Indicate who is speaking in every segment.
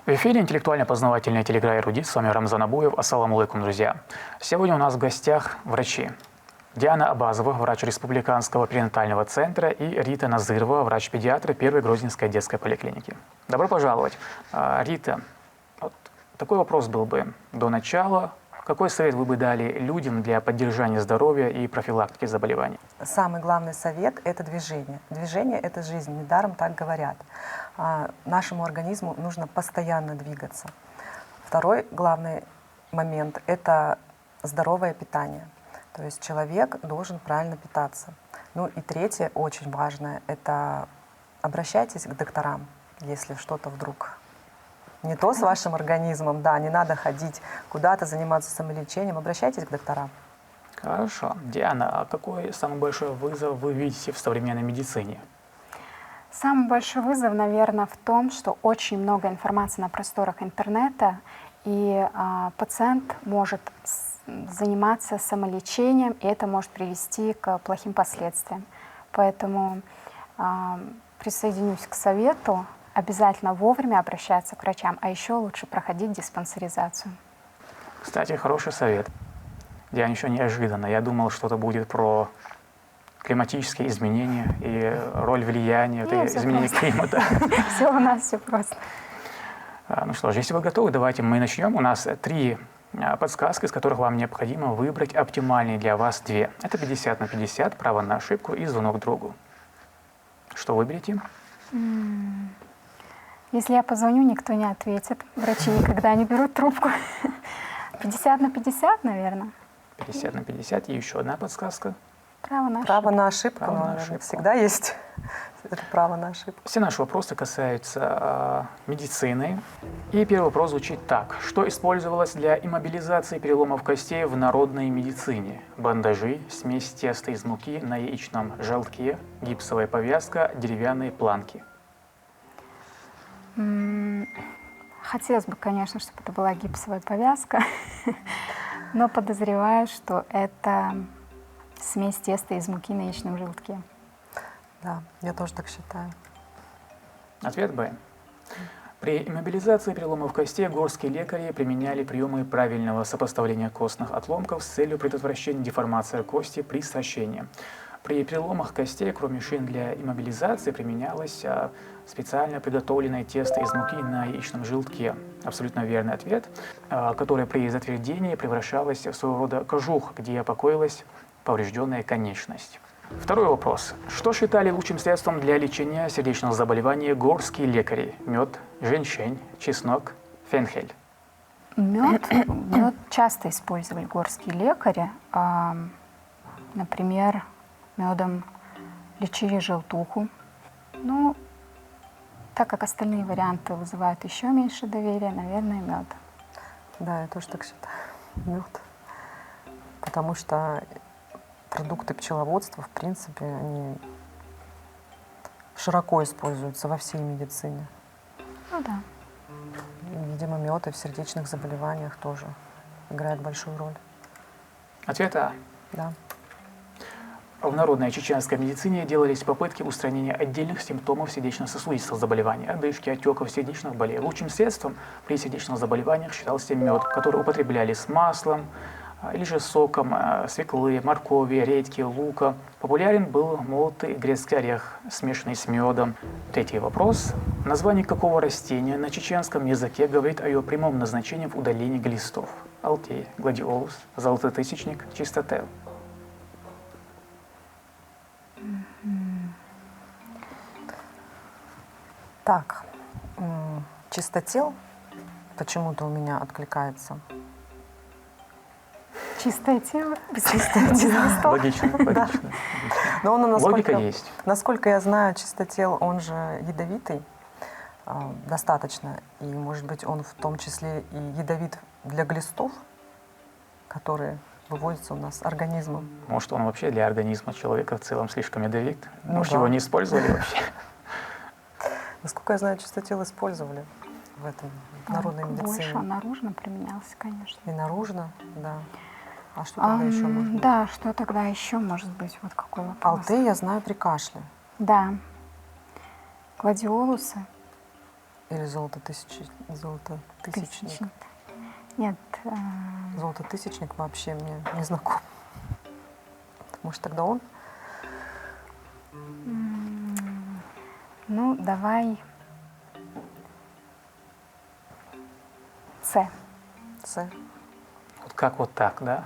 Speaker 1: В эфире интеллектуально-познавательная телеигра «Эрудит». С вами Рамзан Абуев. Ассаламу алейкум, друзья. Сегодня у нас в гостях врачи. Диана Абазова, врач Республиканского перинатального центра, и Рита Назырова, врач-педиатр Первой Грозненской детской поликлиники. Добро пожаловать. Рита, вот такой вопрос был бы до начала. Какой совет вы бы дали людям для поддержания здоровья и профилактики заболеваний?
Speaker 2: Самый главный совет – это движение. Движение – это жизнь, недаром так говорят. Нашему организму нужно постоянно двигаться. Второй главный момент – это здоровое питание. То есть человек должен правильно питаться. Ну и третье, очень важное – это обращайтесь к докторам, если что-то вдруг не то с вашим организмом, да, не надо ходить куда-то, заниматься самолечением, обращайтесь к докторам.
Speaker 1: Хорошо. Диана, а какой самый большой вызов вы видите в современной медицине?
Speaker 3: Самый большой вызов, наверное, в том, что очень много информации на просторах интернета, и пациент может заниматься самолечением, и это может привести к плохим последствиям. Поэтому присоединюсь к совету обязательно вовремя обращаться к врачам, а еще лучше проходить диспансеризацию.
Speaker 1: Кстати, хороший совет. Я ничего неожиданно. Я думал, что-то будет про климатические изменения и роль влияния изменения климата.
Speaker 3: Все у нас все просто.
Speaker 1: Ну что ж, если вы готовы, давайте мы начнем. У нас 3 подсказки, из которых вам необходимо выбрать оптимальные для вас 2. Это 50 на 50, право на ошибку и звонок другу. Что выберете?
Speaker 3: Если я позвоню, никто не ответит. Врачи никогда не берут трубку. 50 на 50, наверное.
Speaker 1: 50 на 50. И еще одна подсказка.
Speaker 3: Право на ошибку.
Speaker 2: Право на ошибку,
Speaker 1: Право на
Speaker 2: наверное,
Speaker 1: ошибку.
Speaker 2: всегда есть это право на ошибку.
Speaker 1: Все наши вопросы касаются медицины. И первый вопрос звучит так. Что использовалось для иммобилизации переломов костей в народной медицине? Бандажи, смесь теста из муки на яичном желтке, гипсовая повязка, деревянные планки.
Speaker 3: Хотелось бы, конечно, чтобы это была гипсовая повязка, но подозреваю, что это смесь теста из муки на яичном желтке.
Speaker 2: Да, я тоже так считаю.
Speaker 1: Ответ Б. При иммобилизации переломов костей горские лекари применяли приемы правильного сопоставления костных отломков с целью предотвращения деформации кости при сращении. При переломах костей, кроме шин для иммобилизации, применялось специально приготовленное тесто из муки на яичном желтке. Абсолютно верный ответ, который при затвердении превращалось в своего рода кожух, где покоилась поврежденная конечность. Второй вопрос. Что считали лучшим средством для лечения сердечного заболевания горские лекари? Мед, женьшень, чеснок, фенхель.
Speaker 3: Мед часто использовали горские лекари. Например, медом лечили желтуху. Ну, так как остальные варианты вызывают еще меньше доверия, наверное, мед.
Speaker 2: Да, я тоже так считаю. Мед. Потому что продукты пчеловодства, в принципе, они широко используются во всей медицине.
Speaker 3: Ну да.
Speaker 2: И, видимо, мед и в сердечных заболеваниях тоже играет большую роль.
Speaker 1: Ответ А.
Speaker 2: Да.
Speaker 1: В народной чеченской медицине делались попытки устранения отдельных симптомов сердечно-сосудистых заболеваний, одышки, отеков, сердечных болей. Лучшим средством при сердечных заболеваниях считался мед, который употребляли с маслом или же соком свеклы, моркови, редьки, лука. Популярен был молотый грецкий орех, смешанный с медом. Третий вопрос. Название какого растения на чеченском языке говорит о ее прямом назначении в удалении глистов? Алтей, гладиолус, золототысячник, чистотел.
Speaker 2: Так, чистотел почему-то у меня откликается.
Speaker 3: Чистое тело.
Speaker 1: Логично, логично.
Speaker 2: Но он,
Speaker 1: Логика есть.
Speaker 2: Насколько я знаю, чистотел, он же ядовитый достаточно. И, может быть, он в том числе и ядовит для глистов, которые выводятся у нас организмом.
Speaker 1: Может, он вообще для организма человека в целом слишком ядовит?
Speaker 2: Ну
Speaker 1: Может,
Speaker 2: да.
Speaker 1: его не использовали вообще?
Speaker 2: Насколько я знаю, чистотел использовали в этом в народной
Speaker 3: Больше
Speaker 2: медицине.
Speaker 3: наружно применялся, конечно.
Speaker 2: И наружно, да. А что тогда еще может быть?
Speaker 3: Да, что тогда еще может быть? Вот какой вопрос.
Speaker 2: Алтей я знаю при кашле.
Speaker 3: Да. Гладиолусы.
Speaker 2: Или золототысячник?
Speaker 3: Тысячник. Нет.
Speaker 2: Золототысячник вообще мне не знаком. Может, тогда он?
Speaker 3: Ну, давай С.
Speaker 2: С.
Speaker 1: Вот как вот так, да?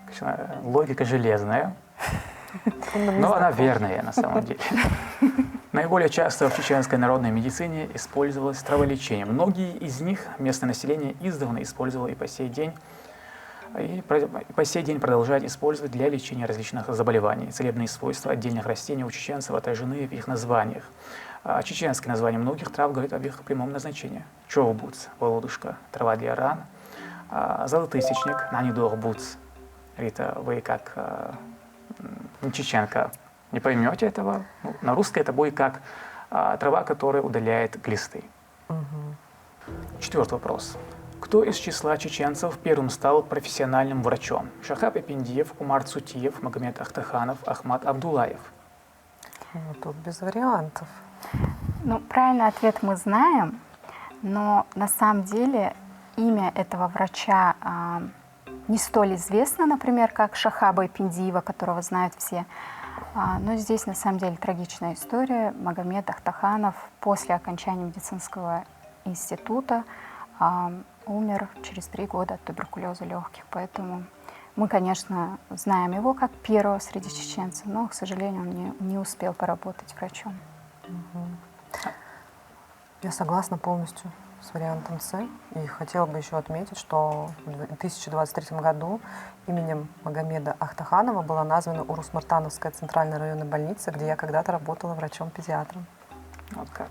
Speaker 1: Конечно, логика железная, но она верная на самом деле. Наиболее часто в чеченской народной медицине использовалось траволечение. Многие из них местное население издавна использовало и по сей день продолжает использовать для лечения различных заболеваний. Целебные свойства отдельных растений у чеченцев отражены в их названиях. Чеченские названия многих трав говорят об их прямом назначении. Човбуц, володушка, трава для ран. Золотысячник, нанидорбуц. Рита, вы как чеченка не поймете этого. Ну, на русском это будет как трава, которая удаляет глисты. Четвертый вопрос. Кто из числа чеченцев первым стал профессиональным врачом? Шахаб Эпендиев, Умар Цутиев, Магомед Ахтаханов, Ахмат Абдулаев.
Speaker 2: Ну, тут без вариантов.
Speaker 3: Ну, правильный ответ мы знаем, но на самом деле имя этого врача не столь известно, например, как Шахаба Эпендиева, которого знают все. Но здесь на самом деле трагичная история. Магомед Ахтаханов после окончания медицинского института умер через 3 года от туберкулеза легких. Поэтому мы, конечно, знаем его как первого среди чеченцев, но, к сожалению, он не успел поработать врачом.
Speaker 2: Я согласна полностью с вариантом С. И хотела бы еще отметить, что в 2023 году именем Магомеда Ахтаханова была названа Урус-Мартановская центральная районная больница, где я когда-то работала врачом-педиатром.
Speaker 1: Вот как.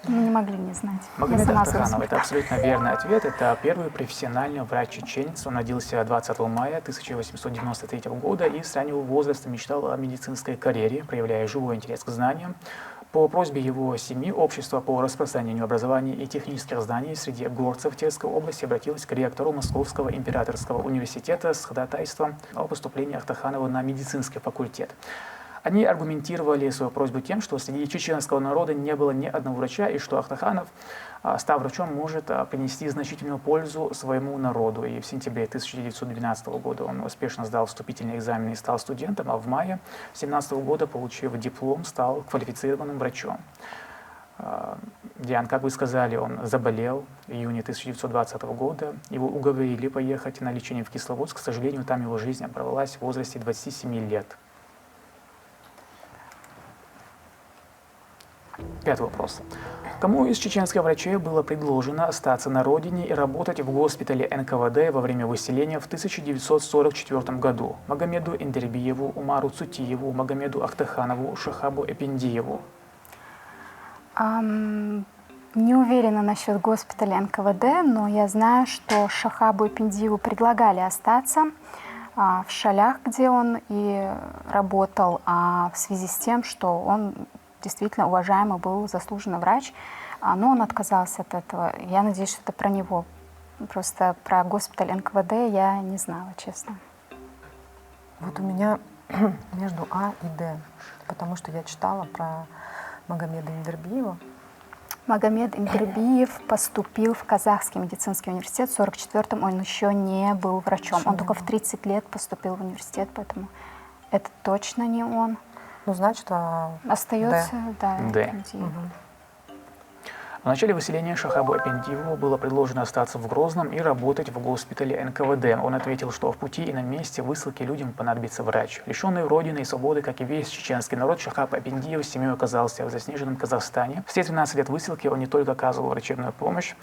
Speaker 3: Мы не могли не знать.
Speaker 1: Магомед Ахтаханов – это абсолютно верный ответ. Это первый профессиональный врач-чеченец. Он родился 20 мая 1893 года и с раннего возраста мечтал о медицинской карьере, проявляя живой интерес к знаниям. По просьбе его семьи общество по распространению образования и технических знаний среди горцев Тверской области обратилось к ректору Московского императорского университета с ходатайством о поступлении Ахтаханова на медицинский факультет. Они аргументировали свою просьбу тем, что среди чеченского народа не было ни одного врача, и что Ахтаханов, став врачом, может принести значительную пользу своему народу. И в сентябре 1912 года он успешно сдал вступительные экзамены и стал студентом, а в мае 1917 года, получив диплом, стал квалифицированным врачом. Диан, как вы сказали, он заболел в июне 1920 года. Его уговорили поехать на лечение в Кисловодск. К сожалению, там его жизнь оборвалась в возрасте 27 лет. Пятый вопрос. Кому из чеченских врачей было предложено остаться на родине и работать в госпитале НКВД во время выселения в 1944 году? Магомеду Эндербиеву, Умару Цутиеву, Магомеду Ахтаханову, Шахабу Эпендиеву?
Speaker 3: Не уверена насчет госпиталя НКВД, но я знаю, что Шахабу Эпендиеву предлагали остаться в Шалях, где он и работал, в связи с тем, что он действительно уважаемый был, заслуженный врач, но он отказался от этого. Я надеюсь, что это про него. Просто про госпиталь НКВД я не знала, честно.
Speaker 2: Вот у меня между А и Д, потому что я читала про Магомеда Эндербиева.
Speaker 3: Магомед Эндербиев поступил в Казахский медицинский университет. В 1944-м он еще не был врачом. Он только в 30 лет поступил в университет, поэтому это точно не он.
Speaker 2: Ну, значит,
Speaker 3: остается, да,
Speaker 1: Д. В начале выселения Шахабу Эпендиеву было предложено остаться в Грозном и работать в госпитале НКВД. Он ответил, что в пути и на месте высылки людям понадобится врач. Лишенный родины и свободы, как и весь чеченский народ, Шахаб Эпендиев с семьей оказался в заснеженном Казахстане. В все 13 лет высылки он не только оказывал врачебную помощь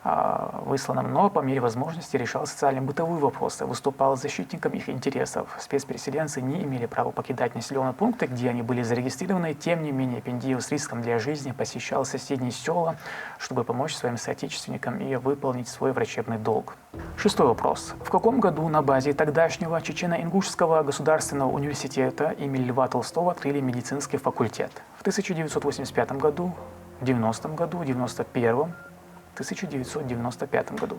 Speaker 1: высланным, но по мере возможности решал социально-бытовые вопросы, выступал защитником их интересов. Спецпереселенцы не имели права покидать населенные пункты, где они были зарегистрированы. Тем не менее, Эпендиев с риском для жизни посещал соседние села, чтобы помочь своим соотечественникам и выполнить свой врачебный долг. Шестой вопрос. В каком году на базе тогдашнего Чечено-Ингушского государственного университета имени Льва Толстого открыли медицинский факультет? В 1985 году, в 90 году, в 91 в 1995 году.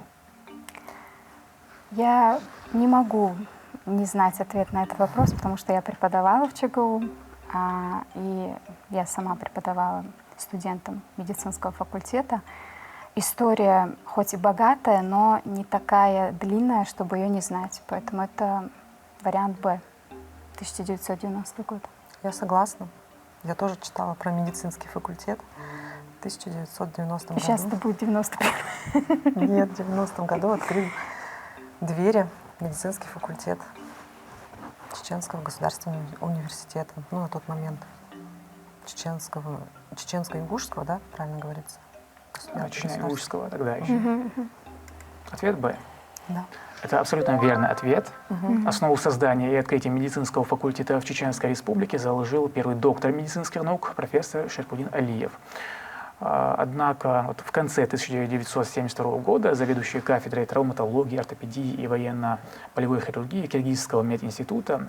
Speaker 3: Я не могу не знать ответ на этот вопрос, потому что я преподавала в ЧГУ, и я сама преподавала студентом медицинского факультета. История хоть и богатая, но не такая длинная, чтобы ее не знать. Поэтому это вариант Б, 1990 год.
Speaker 2: Я согласна. Я тоже читала про медицинский факультет в 1990 году.
Speaker 3: Сейчас это будет 91.
Speaker 2: Нет, в 90-м году открыли двери в медицинский факультет Чеченского государственного университета. Ну, на тот момент чеченско-ингушского, да, правильно говорится?
Speaker 1: Чечено-ингушского тогда еще. Ответ Б.
Speaker 2: Да.
Speaker 1: Это абсолютно верный ответ. Основу создания и открытия медицинского факультета в Чеченской Республике заложил первый доктор медицинских наук профессор Шерпудин Алиев. Однако вот в конце 1972 года заведующий кафедрой травматологии, ортопедии и военно-полевой хирургии Киргизского мединститута,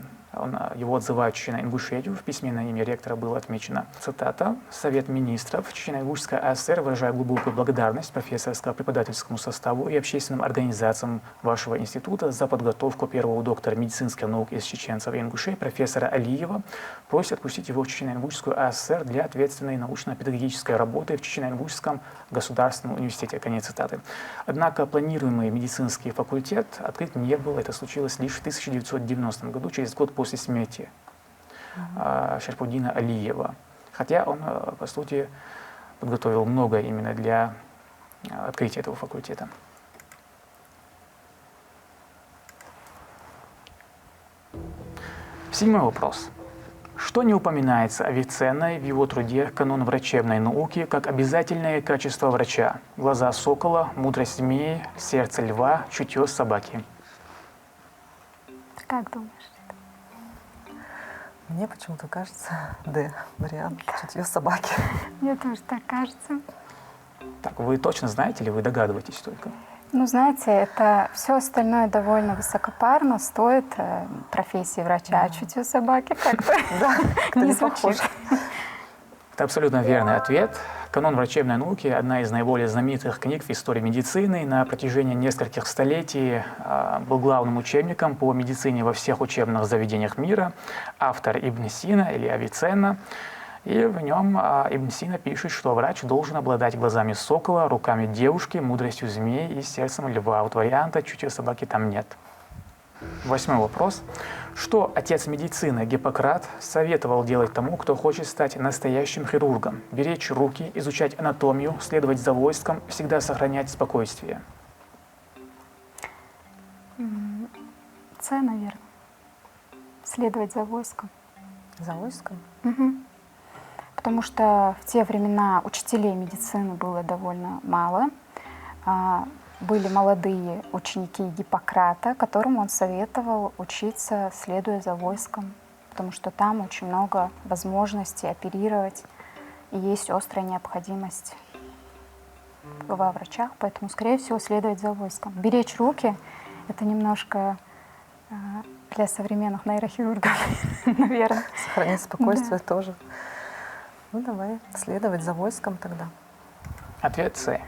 Speaker 1: его отзывают Чечено-Ингушетию, в письме на имя ректора было отмечено, цитата: «Совет министров Чечено-Ингушской АСР выражает глубокую благодарность профессорско-преподавательскому составу и общественным организациям вашего института за подготовку первого доктора медицинских наук из чеченцев и ингушей профессора Алиева. Просит отпустить его в Чечено-Ингушскую АСР для ответственной научно-педагогической работы в Чечено-Ингушском государственном университете». Конец цитаты. Однако планируемый медицинский факультет открыт не был. Это случилось лишь в 1990 году, через год после смерти Шерпудина Алиева. Хотя он, по сути, подготовил многое именно для открытия этого факультета. Седьмой вопрос. Что не упоминается Авиценной в его труде «Канон врачебной науки» как обязательное качество врача? Глаза сокола, мудрость змеи, сердце льва, чутье собаки.
Speaker 3: Как думаешь?
Speaker 2: Мне почему-то кажется, Д, вариант, чутье собаки.
Speaker 3: Мне тоже так кажется.
Speaker 1: Так, вы точно знаете или вы догадываетесь только?
Speaker 3: Ну, знаете, это все остальное довольно высокопарно стоит профессии врача, а чутье собаки как-то не звучит.
Speaker 1: Это абсолютно верный ответ. «Канон врачебной науки» — одна из наиболее знаменитых книг в истории медицины. На протяжении нескольких столетий был главным учебником по медицине во всех учебных заведениях мира. Автор Ибн Сина или Авиценна. И в нем Ибн Сина пишет, что врач должен обладать глазами сокола, руками девушки, мудростью змеи и сердцем льва. Вот варианта чутье собаки там нет. Восьмой вопрос. Что отец медицины Гиппократ советовал делать тому, кто хочет стать настоящим хирургом? Беречь руки, изучать анатомию, следовать за войском, всегда сохранять спокойствие.
Speaker 3: С, наверное. Следовать за войском.
Speaker 2: За войском?
Speaker 3: Потому что в те времена учителей медицины было довольно мало. Были молодые ученики Гиппократа, которым он советовал учиться, следуя за войском, потому что там очень много возможностей оперировать, и есть острая необходимость во врачах, поэтому, скорее всего, следовать за войском. Беречь руки — это немножко для современных нейрохирургов, наверное.
Speaker 2: Сохранять спокойствие тоже. Ну, давай следовать за войском тогда.
Speaker 1: Ответ С.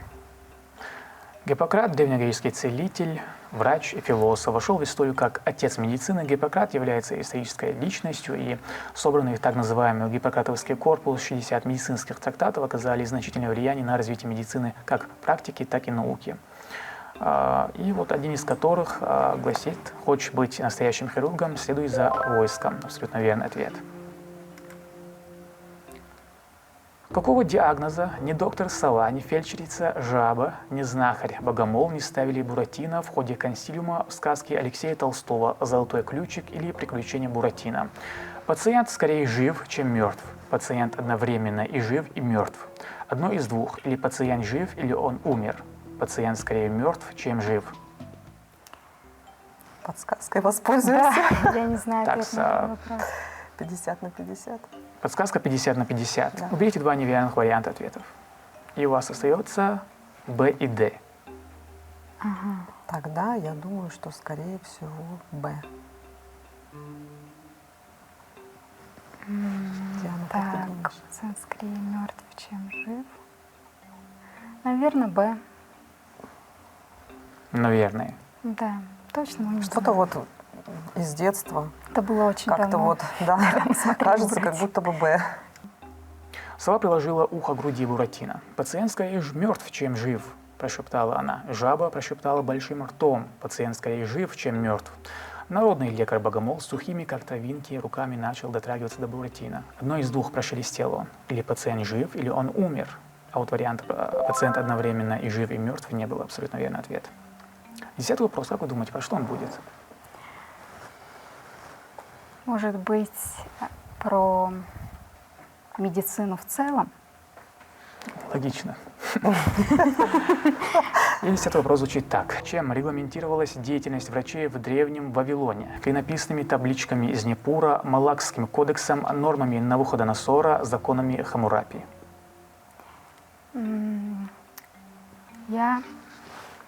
Speaker 1: Гиппократ, древнегреческий целитель, врач и философ, вошел в историю как отец медицины. Гиппократ является исторической личностью, и собранный в так называемый Гиппократовский корпус 60 медицинских трактатов оказали значительное влияние на развитие медицины как практики, так и науки. И вот один из которых гласит: «Хочешь быть настоящим хирургом, следуй за войском». Абсолютно верный ответ. Какого диагноза ни доктор Сова, ни фельдшерица Жаба, ни знахарь Богомол не ставили Буратино в ходе консилиума в сказке Алексея Толстого «Золотой ключик» или «Приключения Буратино»? Пациент скорее жив, чем мертв. Пациент одновременно и жив, и мертв. Одно из двух. Или пациент жив, или он умер. Пациент скорее мертв, чем жив.
Speaker 2: Подсказкой воспользуемся.
Speaker 3: Да, я не знаю ответ на этот вопрос.
Speaker 2: 50 на 50.
Speaker 1: Подсказка 50 на 50.
Speaker 2: Да.
Speaker 1: Уберите два неверных варианта ответов. И у вас остается Б и Д.
Speaker 2: Тогда я думаю, что скорее всего Б. Диана, как ты
Speaker 3: Так,
Speaker 2: думаешь?
Speaker 3: пациент скорее мертв, чем жив. Наверное, Б.
Speaker 1: Наверное.
Speaker 3: Да, точно. мы не
Speaker 2: Что-то
Speaker 3: знаем.
Speaker 2: вот из детства
Speaker 3: Это было очень
Speaker 2: как-то
Speaker 3: давно.
Speaker 2: вот, да,
Speaker 3: смотрели
Speaker 2: кажется, как
Speaker 3: «Буратино».
Speaker 2: будто бы Б.
Speaker 1: Сова приложила ухо к груди Буратино. «Пациент скорее мертв, чем жив», – прошептала она. Жаба прошептала большим ртом. «Пациент скорее жив, чем мертв». Народный лекарь-богомол с сухими, как травинки, руками начал дотрагиваться до Буратино. Одно из двух прошелестел он. Или пациент жив, или он умер. А вот вариант «пациент одновременно и жив, и мертв» не был абсолютно верный ответ. 10-й вопрос. Как вы думаете, про что он будет?
Speaker 3: Может быть, про медицину в целом?
Speaker 1: Логично. И 10-й вопрос звучит так. Чем регламентировалась деятельность врачей в Древнем Вавилоне? Клинописными табличками из Непура, Малакским кодексом, нормами Навуходоносора, законами Хаммурапи?
Speaker 3: Я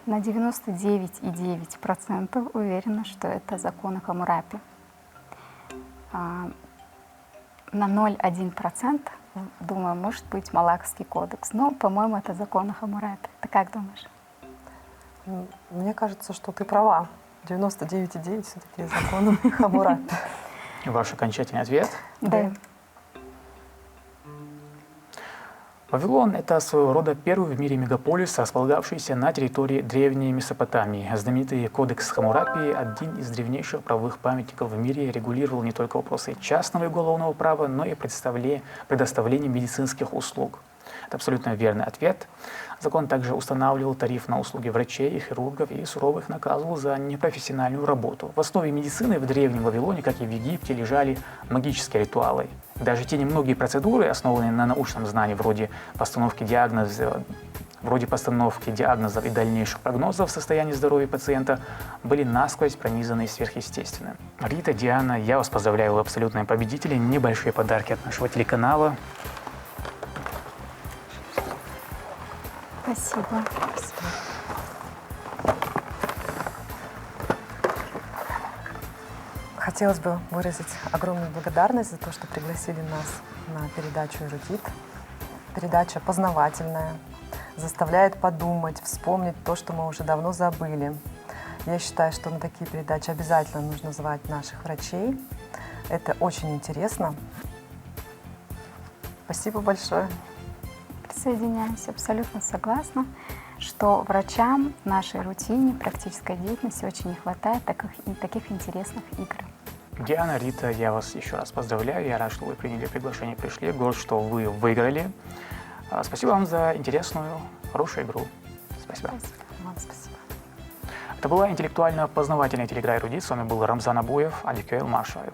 Speaker 3: на 99,9% уверена, что это законы Хаммурапи. На 0,1% думаю, может быть Малакский кодекс. Но, по-моему, это законы Хаммурапи. Ты как думаешь?
Speaker 2: Мне кажется, что ты права. 99,9 все-таки законы Хаммурапи.
Speaker 1: Ваш окончательный ответ?
Speaker 3: Да.
Speaker 1: Вавилон – это своего рода первый в мире мегаполис, располагавшийся на территории древней Месопотамии. Знаменитый кодекс Хаммурапи, один из древнейших правовых памятников в мире, регулировал не только вопросы частного и уголовного права, но и предоставление медицинских услуг. Это абсолютно верный ответ. Закон также устанавливал тариф на услуги врачей и хирургов и сурово их наказывал за непрофессиональную работу. В основе медицины в Древнем Вавилоне, как и в Египте, лежали магические ритуалы. Даже те немногие процедуры, основанные на научном знании, вроде постановки диагнозов и дальнейших прогнозов состояния здоровья пациента, были насквозь пронизаны сверхъестественным. Рита, Диана, я вас поздравляю, вы абсолютные победители. Небольшие подарки от нашего телеканала.
Speaker 3: Спасибо.
Speaker 2: Хотелось бы выразить огромную благодарность за то, что пригласили нас на передачу «Эрудит». Передача познавательная, заставляет подумать, вспомнить то, что мы уже давно забыли. Я считаю, что на такие передачи обязательно нужно звать наших врачей. Это очень интересно. Спасибо большое.
Speaker 3: Присоединяюсь, абсолютно согласна, что врачам в нашей рутине практической деятельности очень не хватает таких интересных игр.
Speaker 1: Диана, Рита, я вас еще раз поздравляю. Я рад, что вы приняли приглашение, пришли. Горд, что вы выиграли. Спасибо вам за интересную, хорошую игру. Спасибо.
Speaker 2: Вам спасибо.
Speaker 1: Это была интеллектуально-познавательная телеигра «Эрудит». С вами был Рамзан Абуев, Адикюэл Маршаев.